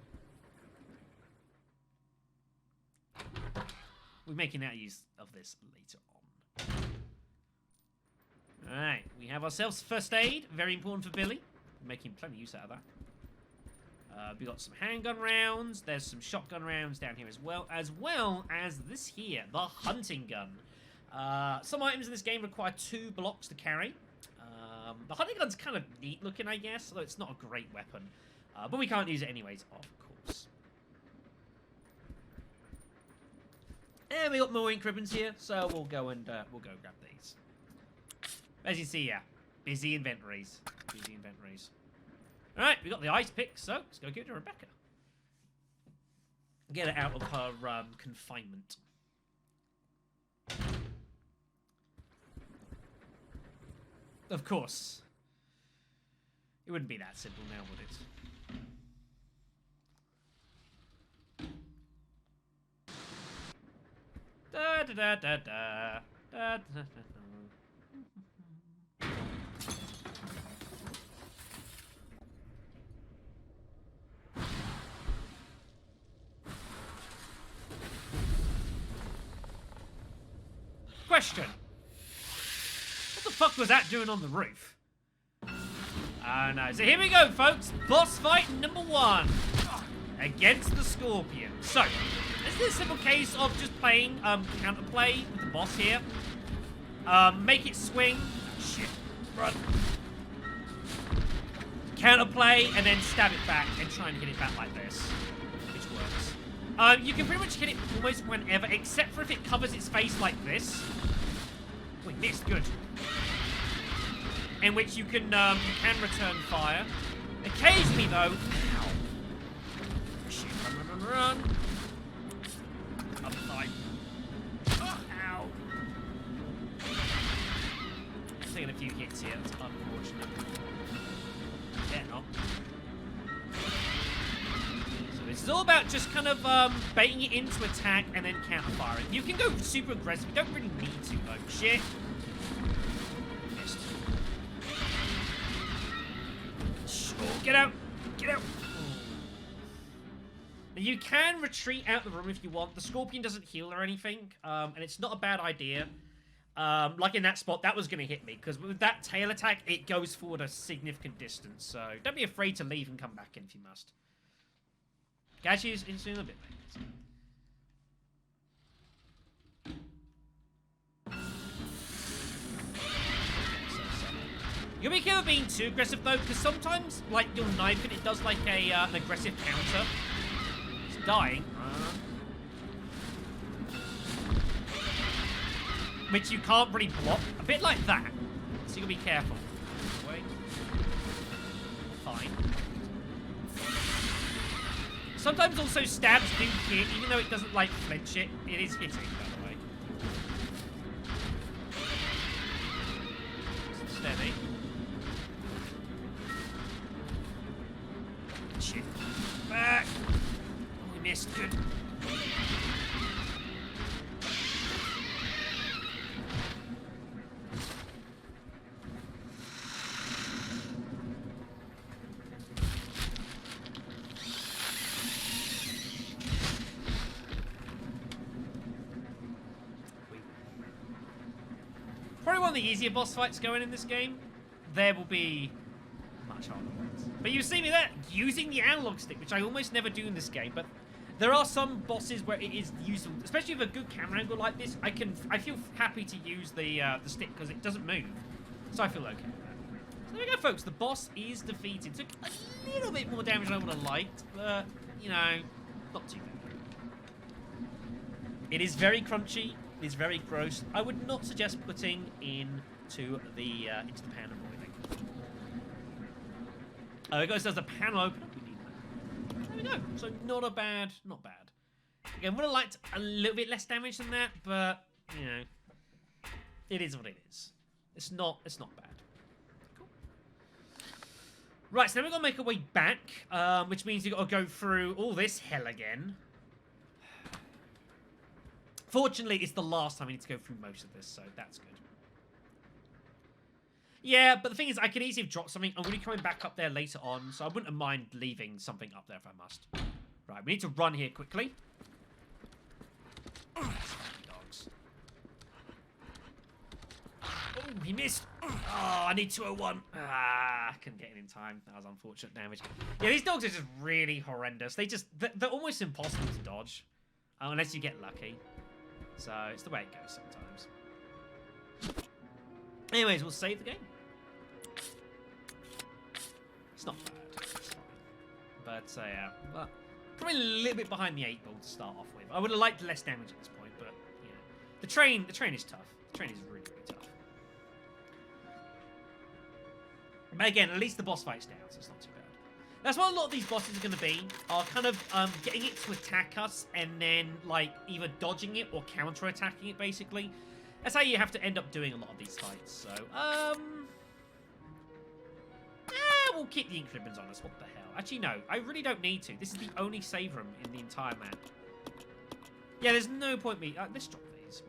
We're making out use of this later on. Alright, we have ourselves first aid. Very important for Billy. We're making plenty of use out of that. We got some handgun rounds. There's some shotgun rounds down here as well as this here, the hunting gun. Some items in this game require 2 blocks to carry. The hunting gun's kind of neat looking, I guess, although it's not a great weapon. But we can't use it anyways, of course. And we got more ink ribbons here, so we'll go grab these. As you see, yeah, busy inventories. Busy inventories. Alright, we got the ice pick, so let's go give it to Rebecca. Get her out of her confinement. Of course. It wouldn't be that simple now, would it? Da da da da da da da da. Question. What the fuck was that doing on the roof? Oh no. So here we go, folks. Boss fight number 1. Against the Scorpion. So, this is a simple case of just playing counterplay with the boss here. Make it swing. Shit. Run. Counterplay and then stab it back and try and hit it back like this. Which works. You can pretty much hit it almost whenever, except for if it covers its face like this. We missed, good. In which you can return fire. Occasionally, though... Ow. Shit, run. Up high. Ow. Taking a few hits here, that's unfortunate. Yeah, not. So it's all about just kind of baiting it into attack and then counter-firing. You can go super aggressive, you don't really need to, though. Shit. Missed. Oh, get out! Get out! Now, you can retreat out the room if you want. The Scorpion doesn't heal or anything, and it's not a bad idea. Like in that spot, that was going to hit me, because with that tail attack, it goes forward a significant distance, so don't be afraid to leave and come back in if you must. Catch you in a bit, mate. You gotta be careful being too aggressive though, because sometimes, like, you'll knife it, it does like a an aggressive counter. It's dying. Which you can't really block. A bit like that. So you gotta be careful. Wait. Fine. Sometimes also stabs do hit, even though it doesn't like flinch it. It is hitting, by the way. Steady. Shit. Back. Oh, we missed. Good. Probably one of the easier boss fights going in this game. There will be much harder ones. But you see me there, using the analog stick, which I almost never do in this game, but there are some bosses where it is useful, especially with a good camera angle like this. I feel happy to use the stick because it doesn't move. So I feel okay with that. So there we go, folks. The boss is defeated. Took a little bit more damage than I would have liked, but, you know, not too bad. It is very crunchy. Is very gross. I would not suggest putting into the pan and boiling. Oh, it goes as the panel opener. We need that. There we go. So not bad. Again, would have liked a little bit less damage than that, but you know, it is what it is. It's not bad. Cool. Right, so now we've got to make our way back, which means we've got to go through all this hell again. Fortunately, it's the last time we need to go through most of this, so that's good. Yeah, but the thing is, I could easily have dropped something. I'm going to be coming back up there later on, so I wouldn't mind leaving something up there if I must. Right, we need to run here quickly. Dogs. Oh, he missed. Oh, I need 201. Ah, couldn't get in time. That was unfortunate damage. Yeah, these dogs are just really horrendous. They're almost impossible to dodge, unless you get lucky. So, it's the way it goes sometimes. Anyways, we'll save the game. It's not bad. It's fine. But, yeah. Well, probably a little bit behind the 8 ball to start off with. I would have liked less damage at this point, but, yeah. The train is tough. The train is really, really tough. But again, at least the boss fight's down, so it's not too bad. That's what a lot of these bosses are going to be, are kind of getting it to attack us and then, like, either dodging it or counter-attacking it, basically. That's how you have to end up doing a lot of these fights, so, we'll keep the ink ribbons on us, what the hell. Actually, no, I really don't need to. This is the only save room in the entire map. Yeah, there's no point me... let's drop these.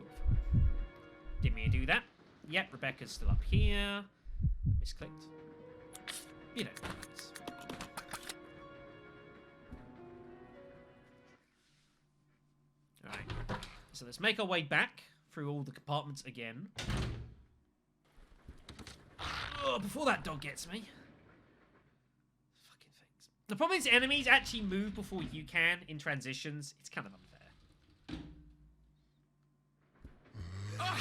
Didn't mean to do that. Yep, Rebecca's still up here. Misclicked. You know, please. Alright, so let's make our way back through all the compartments again. Oh, before that dog gets me. Fucking things. The problem is enemies actually move before you can in transitions. It's kind of unfair. Oh,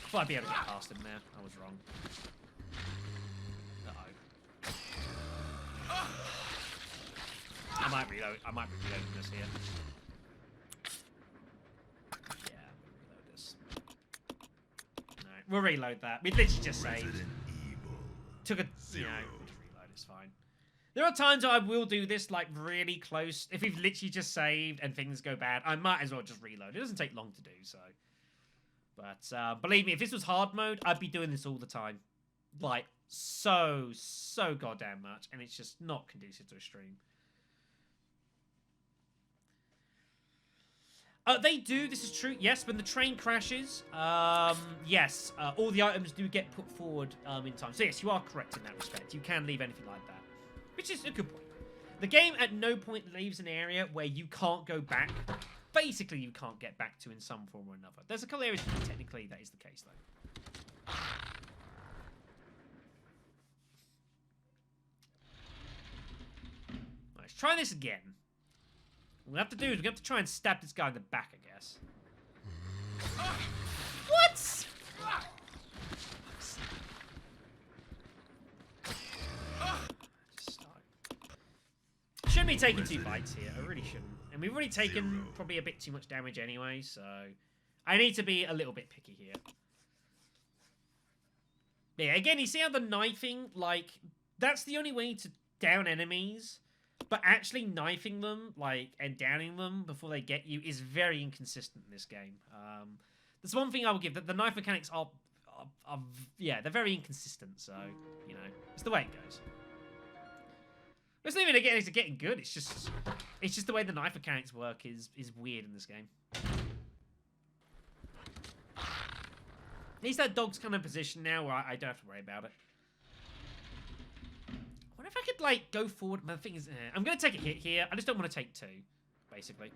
thought I'd be able to get past him there. I was wrong. Uh-oh. I might reload this here. We'll reload that. We literally just saved. Took a... You know, we'll just reload. It's fine. There are times I will do this, like, really close. If we've literally just saved and things go bad, I might as well just reload. It doesn't take long to do, so... But, believe me, if this was hard mode, I'd be doing this all the time. Like, so goddamn much. And it's just not conducive to a stream. They do, this is true, yes, when the train crashes, yes, all the items do get put forward in time. So yes, you are correct in that respect. You can leave anything like that, which is a good point. The game at no point leaves an area where you can't go back. Basically, you can't get back to in some form or another. There's a couple areas where technically that is the case, though. Let's try this again. What we have to do is we have to try and stab this guy in the back, I guess. What? shouldn't be taking 2 bites here. I really shouldn't. And we've already taken probably a bit too much damage anyway, so I need to be a little bit picky here. Yeah, again, you see how the knifing, like, that's the only way to down enemies, but actually knifing them, like, and downing them before they get you is very inconsistent in this game. There's one thing I will give, that the knife mechanics are yeah, they're very inconsistent, so, you know, it's the way it goes. It's not even again, it's getting good, it's just the way the knife mechanics work is weird in this game. At least that dog's kind of position now where I don't have to worry about it. I wonder if I could, like, go forward. But the thing is, I'm going to take a hit here. I just don't want to take 2, basically.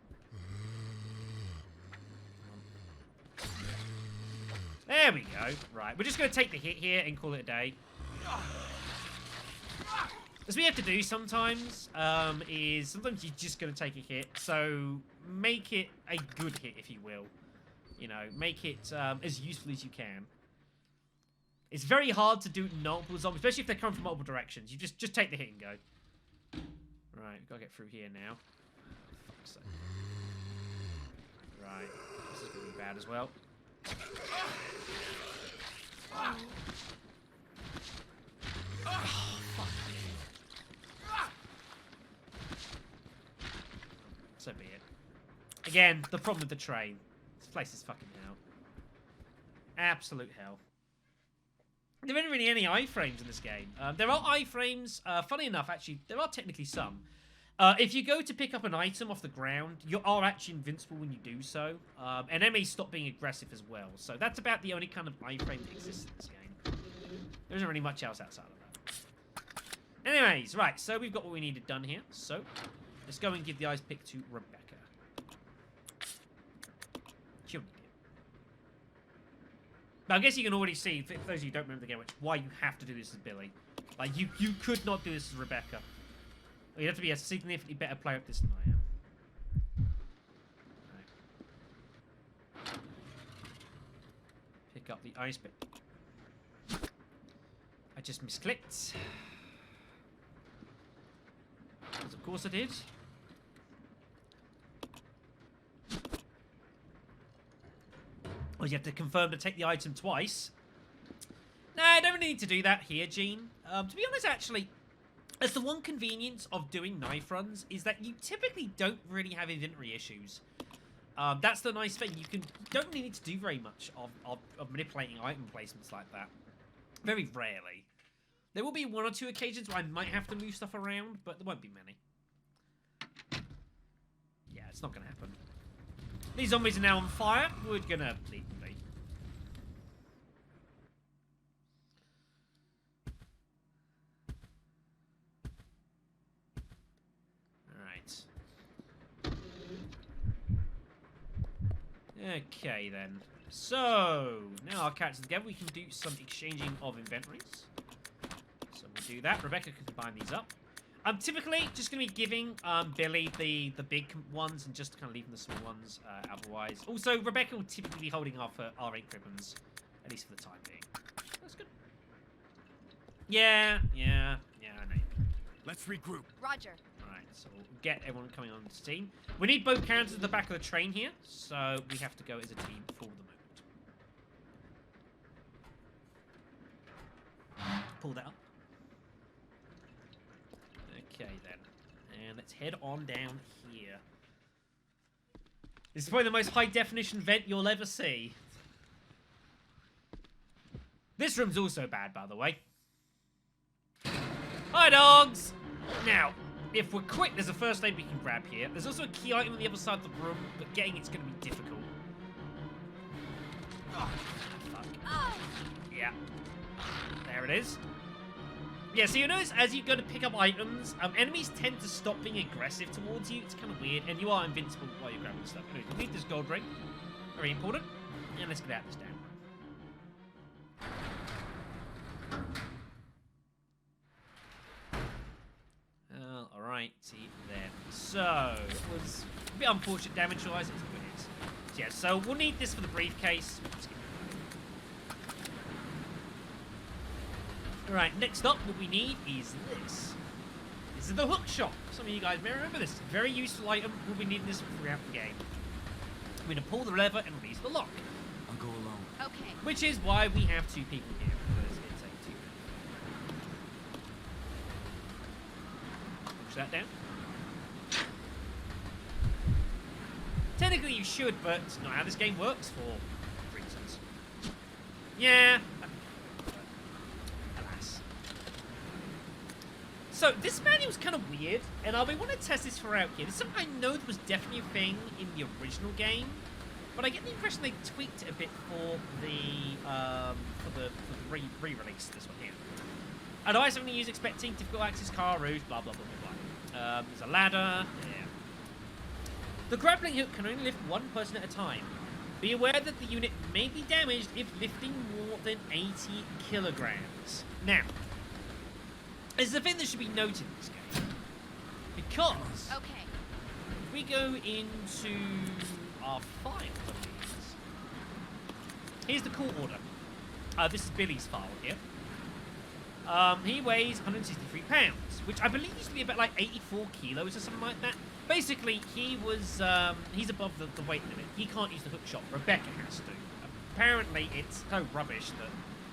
There we go. Right, we're just going to take the hit here and call it a day. As we have to do sometimes, is sometimes you're just going to take a hit. So make it a good hit, if you will. You know, make it as useful as you can. It's very hard to do multiple zombies, especially if they're coming from multiple directions. You just take the hit and go. Right, we've got to get through here now. Oh, fuck's sake. Right, this is going to be bad as well. Oh, fuck. So be it. Again, the problem with the train. This place is fucking hell. Absolute hell. There aren't really any iframes in this game. There are iframes. Funny enough, actually, there are technically some. If you go to pick up an item off the ground, you are actually invincible when you do so. And enemies stop being aggressive as well. So that's about the only kind of iframe that exists in this game. There isn't really much else outside of that. Anyways, right, so we've got what we needed done here. So let's go and give the ice pick to Rebecca. Now, I guess you can already see, for those of you who don't remember the game, why you have to do this as Billy. Like, you could not do this as Rebecca. You'd have to be a significantly better player at this than I am. Right. Pick up the ice pick. I just misclicked. Because of course I did. Well, you have to confirm to take the item twice. Nah, I don't really need to do that here, Gene. To be honest, actually, that's the one convenience of doing knife runs, is that you typically don't really have inventory issues. That's the nice thing. You don't really need to do very much of manipulating item placements like that. Very rarely. There will be 1 or 2 occasions where I might have to move stuff around, but there won't be many. Yeah, it's not going to happen. These zombies are now on fire. We're going to leave them be. Alright. Okay, then. So, now our characters together, we can do some exchanging of inventories. So we'll do that. Rebecca can combine these up. I'm typically just going to be giving Billy the big ones and just kind of leaving the small ones otherwise. Also, Rebecca will typically be holding off our 8 ribbons, at least for the time being. That's good. Yeah, I know. Let's regroup. Roger. Alright, so we'll get everyone coming on this team. We need both characters at the back of the train here, so we have to go as a team for the moment. Pull that up. Okay, then. And let's head on down here. This is probably the most high-definition vent you'll ever see. This room's also bad, by the way. Hi, dogs! Now, if we're quick, there's a first aid we can grab here. There's also a key item on the other side of the room, but getting it's going to be difficult. Oh, fuck. Oh. Yeah. There it is. Yeah, so you notice as you go to pick up items, enemies tend to stop being aggressive towards you. It's kind of weird, and you are invincible while you're grabbing stuff. Anyway, we need this gold ring. Very important. And let's get out this down. Alrighty then. So, it was a bit unfortunate damage-wise. It's what it is. So, yeah, so we'll need this for the briefcase. Alright, next up, what we need is this. This is the hook shot. Some of you guys may remember this. Very useful item. We'll be needing this throughout the game. We're going to pull the lever and release the lock. I'll go alone. Okay. Which is why we have 2 people here. Because it's a 2. Push that down. Technically you should, but it's not how this game works for reasons. Yeah. Alas. So, this manual's kind of weird, and I'll be wanting to test this throughout here. This is something I know that was definitely a thing in the original game, but I get the impression they tweaked it a bit for the re-release this one here. Otherwise, I'm going to use expecting difficult access car route, blah, blah, blah, blah, blah. There's a ladder, yeah. The grappling hook can only lift 1 person at a time. Be aware that the unit may be damaged if lifting more than 80 kilograms. Now, there's a thing that should be noted in this game. Because Okay. if we go into our files of these, here's the court order. This is Billy's file here. He weighs 163 pounds, which I believe used to be about like 84 kilos or something like that. Basically, he was, he's above the weight limit. He can't use the hook shot. Rebecca has to. Apparently, it's so rubbish that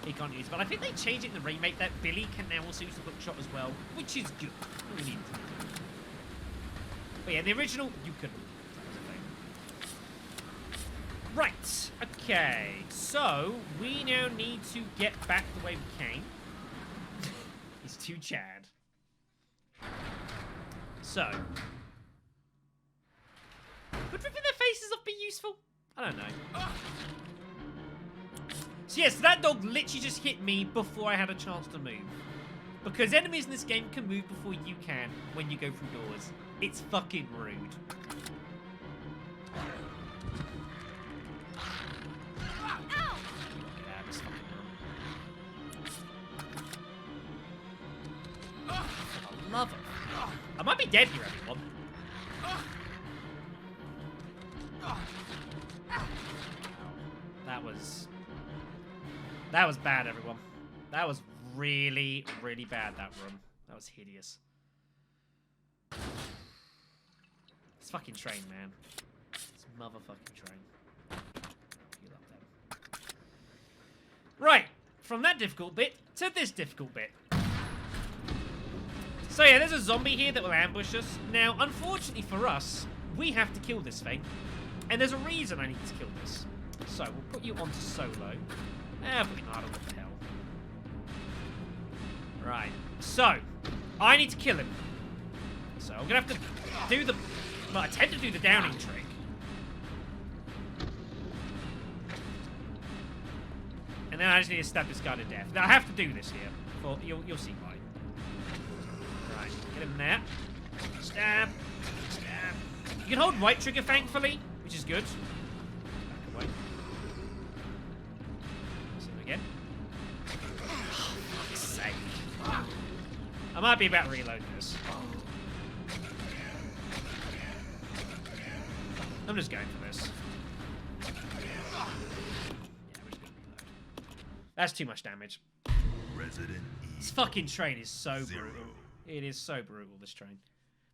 he can't use it. But I think they changed it in the remake that Billy can now also use the hook shot as well, which is good. We need to do. But yeah, the original, you couldn't. That was a thing. Right. Okay. So, we now need to get back the way we came. He's too Chad. So. Would ripping their faces off be useful? I don't know. So yes, that dog literally just hit me before I had a chance to move. Because enemies in this game can move before you can when you go through doors. It's fucking rude. Get out of this fucking room. I love it. I might be dead here, everyone. That was bad, everyone. That was really, really bad, that room. That was hideous. This fucking train, man. This motherfucking train. You love them. Right, from that difficult bit to this difficult bit. So yeah, there's a zombie here that will ambush us. Now, unfortunately for us, we have to kill this thing. And there's a reason I need to kill this. So, we'll put you onto solo. Probably not, what the hell. Right. So, I need to kill him. So, I'm gonna have to do the... well, attempt to do the downing trick. And then I just need to stab this guy to death. Now, I have to do this here. For, you'll see why. Right, get him there. Stab. Stab. You can hold right trigger, thankfully, which is good. Back away. See him again. Oh, fuck's sake. I might be about to reload this. I'm just going for this. Yeah, we're just gonna reload. That's too much damage. Resident Evil. This fucking train is so 0. brutal. It is so brutal, this train.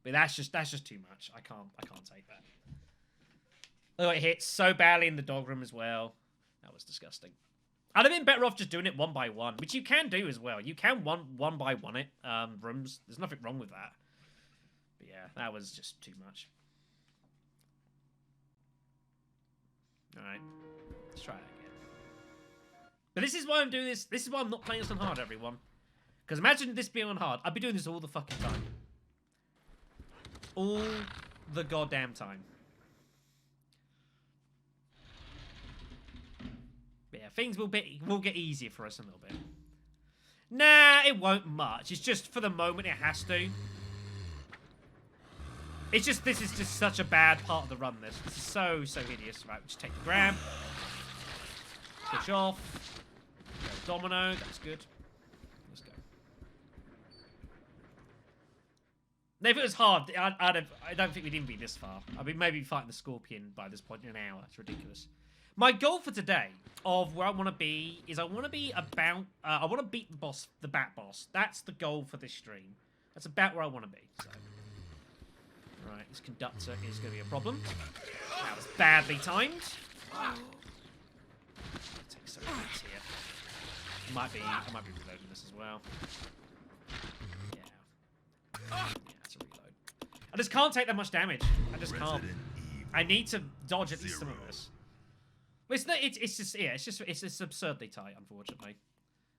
But that's just too much. I can't take that. Oh, it hits so badly in the dog room as well. That was disgusting. I'd have been better off just doing it one by one, which you can do as well. You can one by one it rooms. There's nothing wrong with that. But yeah, that was just too much. All right, let's try it again. But this is why I'm doing this. This is why I'm not playing this on hard, everyone. Because imagine this being on hard. I'd be doing this all the fucking time. All the goddamn time. But yeah, things will get easier for us a little bit. Nah, it won't much. It's just for the moment it has to. It's just, this is just such a bad part of the run, this. This is so hideous. Right, we'll just take the grab. Push off. Go domino, that's good. Let's go. Now, if it was hard, I don't think we'd even be this far. I'd be maybe fighting the Scorpion by this point in an hour. It's ridiculous. My goal for today of where I want to be is I want to be about... I want to beat the boss, the Bat boss. That's the goal for this stream. That's about where I want to be. So. Right, this conductor is going to be a problem. That was badly timed. Take some hits here. I might be reloading this as well. Yeah. Yeah, that's a reload. I just can't take that much damage. I just can't. I need to dodge at least some of this. Well, it's just absurdly tight, unfortunately.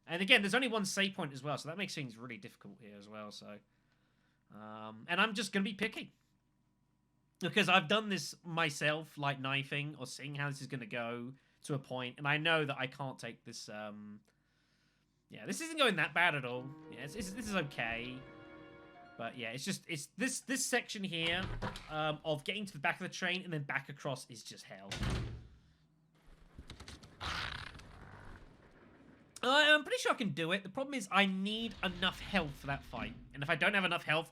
And again, there's only one save point as well, so that makes things really difficult here as well. So, and I'm just gonna be picky because I've done this myself, like knifing or seeing how this is gonna go to a point, and I know that I can't take this. Yeah, this isn't going that bad at all. Yeah, this is okay. But yeah, it's this section here of getting to the back of the train and then back across is just hell. I'm pretty sure I can do it. The problem is I need enough health for that fight, and if I don't have enough health,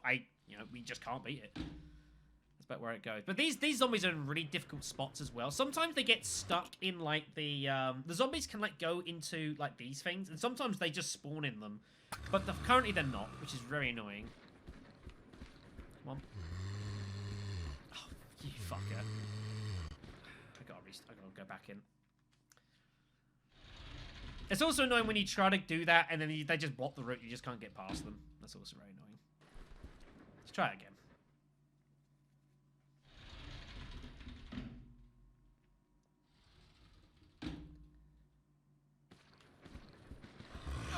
we just can't beat it. That's about where it goes. But these zombies are in really difficult spots as well. Sometimes they get stuck in like the zombies can like go into like these things, and sometimes they just spawn in them. But currently they're not, which is very annoying. Come on. Oh, you fucker. I gotta go back in. It's also annoying when you try to do that and then they just block the route. You just can't get past them. That's also very annoying. Let's try it again.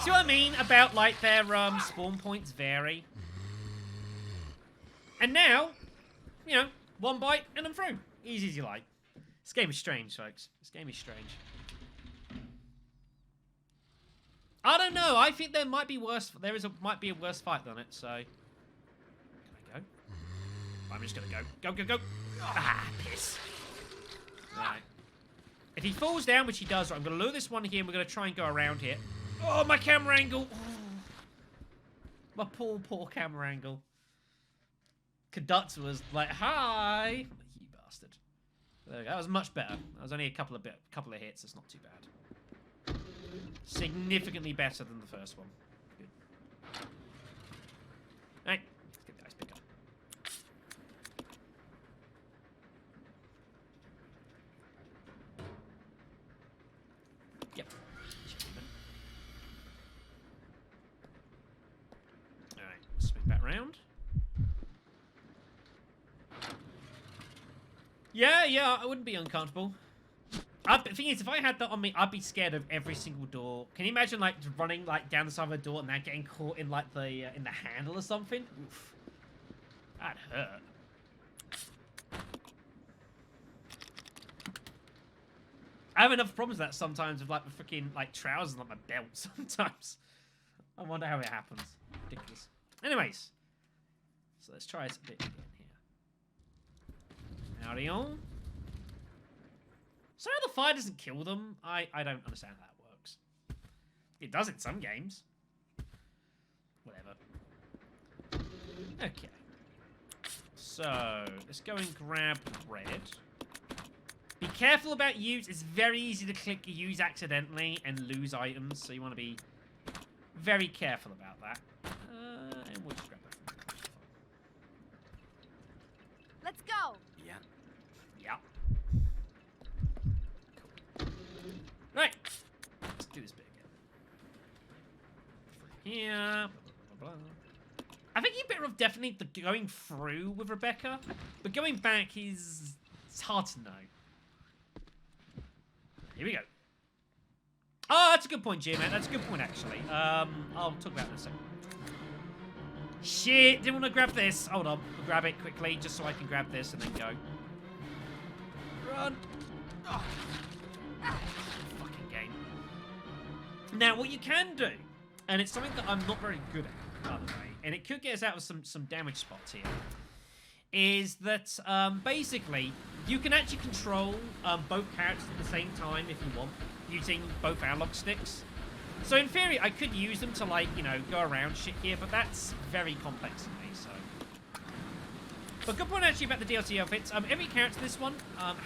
See what I mean about, like, their spawn points vary? And now, you know, one bite and I'm through. Easy as you like. This game is strange, folks. This game is strange. I don't know. I think there might be worse. Might be a worse fight than it. So, can I go? I'm just gonna go. Go. Ah, piss. Right. If he falls down, which he does, I'm gonna lure this one here, and we're gonna try and go around here. Oh, my camera angle. Oh. My poor camera angle. Conductor was like, "Hi, you bastard." There we go. That was much better. That was only a couple of hits. It's not too bad. Significantly better than the first one. Good. Alright, let's get the ice pick up. Yep. Alright, swing back round. Yeah, I wouldn't be uncomfortable. The thing is, if I had that on me, I'd be scared of every single door. Can you imagine, like, running, like, down the side of a door and that getting caught in, like, in the handle or something? Oof. That'd hurt. I have enough problems with that sometimes with, like, the freaking, like, trousers and, like, my belt sometimes. I wonder how it happens. Ridiculous. Anyways. So let's try this a bit again here. Howdy on. So how the fire doesn't kill them, I don't understand how that works. It does in some games. Whatever. Okay. So, let's go and grab red. Be careful about use. It's very easy to click use accidentally and lose items, so you want to be very careful about that. And we'll just grab that. Let's go! Yeah. Yeah. Right, let's do this bit again. Here, blah, blah, blah, blah. I think you're better off definitely going through with Rebecca, but going back it's hard to know. Here we go. Oh, that's a good point, Jim. That's a good point, actually. I'll talk about this in a second. Shit, didn't want to grab this. Hold on, I'll grab it quickly just so I can grab this and then go. Run. Oh. Now, what you can do, and it's something that I'm not very good at, by the way, and it could get us out of some damage spots here, is that basically you can actually control both characters at the same time if you want, using both analog sticks. So in theory, I could use them to, like, you know, go around shit here, but that's very complex to me, so. But good point actually about the DLC outfits. Every character in this one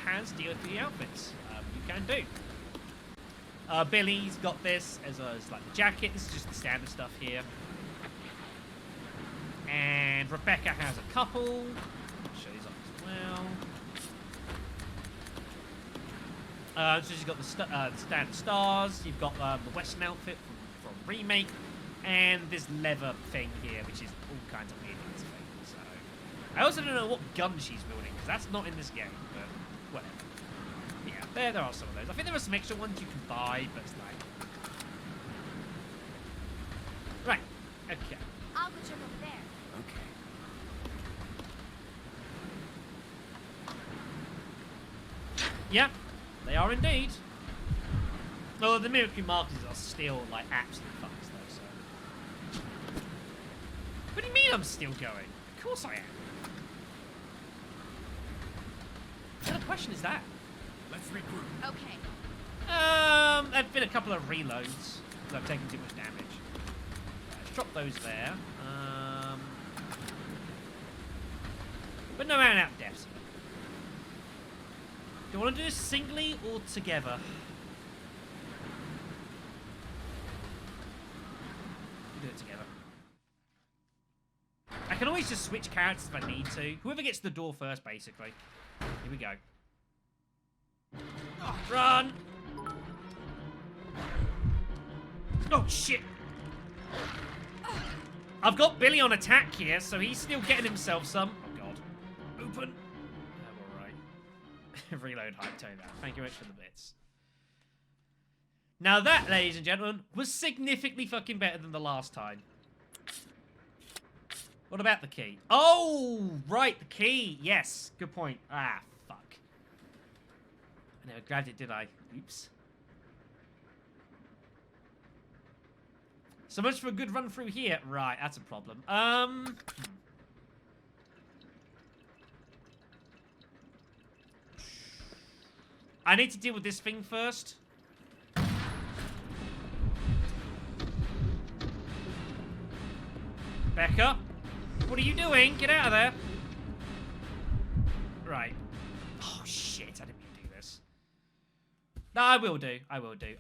has DLC outfits. You can do. Billy's got this as well as like the jacket. This is just the standard stuff here. And Rebecca has a couple. I'll show these off as well. So she's got the standard stars. You've got the Western outfit from Remake. And this leather thing here, which is all kinds of weird things. So I also don't know what gun she's wielding, because that's not in this game, but whatever. Yeah, there are some of those. I think there are some extra ones you can buy, but it's like... Right, okay. I'll go check over there. Okay. Yeah, they are indeed. Well, the military markers are still, like, absolute fucks, though, so... What do you mean I'm still going? Of course I am. What kind of question is that? Let's regroup. Okay. There've been a couple of reloads, because I've taken too much damage. Let's drop those there. But no out deaths. Do you want to do this singly or together? Do it together. I can always just switch characters if I need to. Whoever gets to the door first, basically. Here we go. Run! Oh, shit! I've got Billy on attack here, so he's still getting himself some. Oh, God. Open. Oh, alright. Reload hype tone that. Thank you very much for the bits. Now that, ladies and gentlemen, was significantly fucking better than the last time. What about the key? Oh, right, the key. Yes, good point. Ah, fuck. I never grabbed it, did I? Oops. So much for a good run through here. Right, that's a problem. I need to deal with this thing first. Becca, what are you doing? Get out of there. Right. Oh shit! I didn't mean to do this. No, I will do. I will do.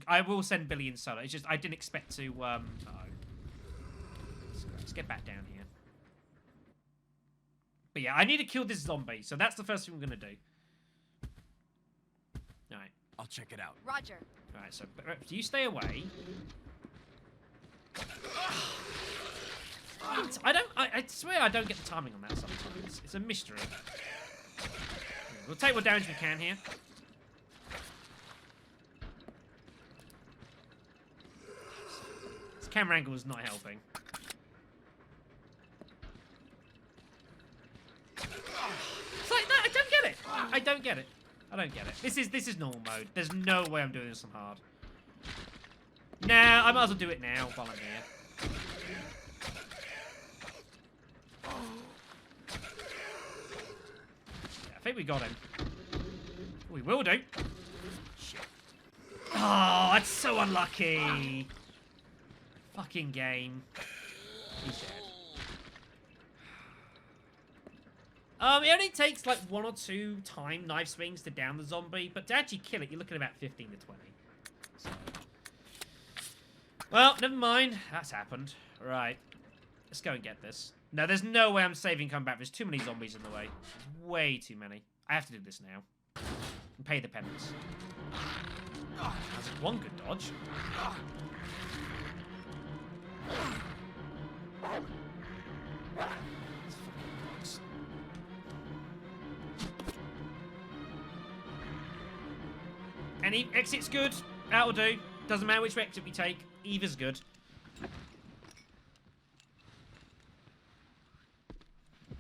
I will send Billy in solo. It's just I didn't expect to. Oh. Let's get back down here. But yeah, I need to kill this zombie. So that's the first thing we're gonna do. All right. I'll check it out. Roger. All right. So you stay away. I swear I don't get the timing on that sometimes. It's a mystery. We'll take what damage we can here. This camera angle is not helping. It's like, no, I don't get it. I don't get it. I don't get it. This is normal mode. There's no way I'm doing this on hard. Nah, I might as well do it now while I'm here. I think we got him. We will do. Shit. Oh, that's so unlucky. Fucking game. He's dead. It only takes like 1 or 2 time knife swings to down the zombie, but to actually kill it, you're looking at about 15 to 20. So. Well, never mind. That's happened. Right. Let's go and get this. No, there's no way I'm saving comeback. There's too many zombies in the way. There's way too many. I have to do this now. And pay the penance. That's one good dodge. Any exit's good. That'll do. Doesn't matter which exit we take. Either's good.